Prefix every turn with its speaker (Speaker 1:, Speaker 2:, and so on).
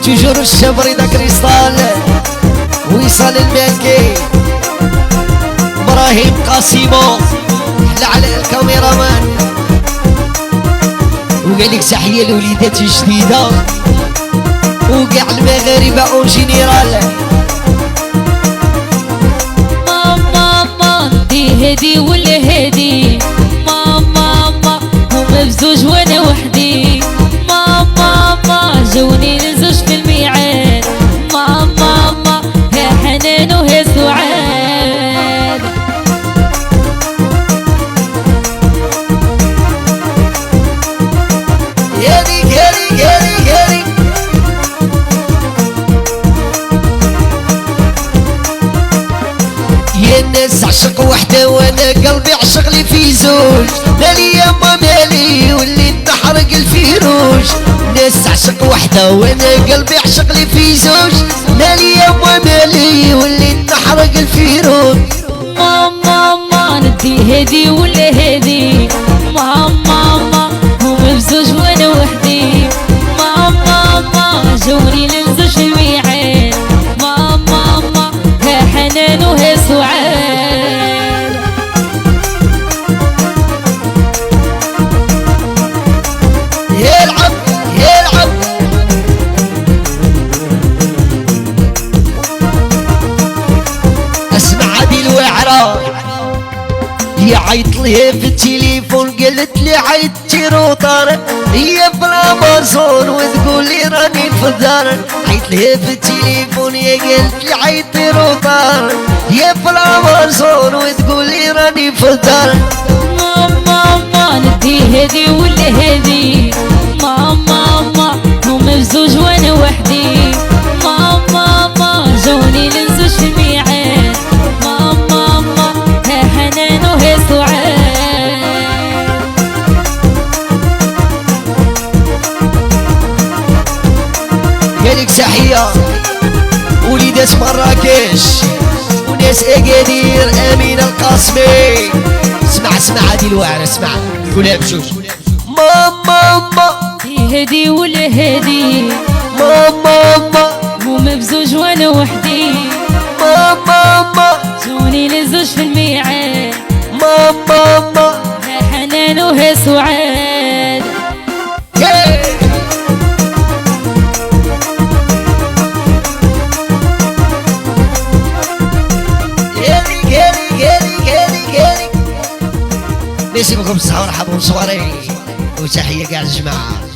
Speaker 1: تجور الشبري دا كريستال ويصال المالكي ابراهيم قاسيمو حل على الكاميرامان وقالك تحية لوليدات جديدة وقاع المغاربة اون جينيرال.
Speaker 2: ماما دي هدي ولا هدي ماما هما بزوج وانا وحدي ماما جوني لزوج في الميعاد ماما ها حنان وها سعاد.
Speaker 1: يالي يالي يالي يالي يا الناس عشق وحده وانا قلبي عشق لي في زوج مالي يما مالي واللي تحرق الفيروج. الناس عشق وحده وانا قلبي عشق لي في زوج مالي يما مالي واللي تحرق الفيروج.
Speaker 2: ماما ندي هدي ولا هدي ماما هما بزوج وانا وحدي ماما جوني لنزوج في الميعاد ماما ها حنان وها سعاد.
Speaker 1: يلعب يلعب اسمع هذه الوعرة يعيط لي في التليفون قالت لي عيطتي روطار هي في الامازون وتقول لي راني في الدار. عيط لي في التليفون يا قالت لي عيطتي روطار هي في الامازون وتقول لي راني في الدار.
Speaker 2: ماما ندي هدي ولا هدي ماما هما بزوج وانا وحدي ماما جوني لنزوج في الميعاد ماما ها حنان وها سعاد.
Speaker 1: قالك تحية وليدات مراكش وناس اكادير امين القاسمي. اسمع هذه الوعرة اسمع كلها بجوج ماما
Speaker 2: دي هدي ولا هدي
Speaker 1: ماما
Speaker 2: هما بزوج وانا وحدي
Speaker 1: ماما
Speaker 2: جوني لزوج في الميعاد
Speaker 1: ماما
Speaker 2: ها حنان وها سعاد.
Speaker 1: ميرسي بكم بالصحة والرحمة والصواري وتحية كاع الجماعة.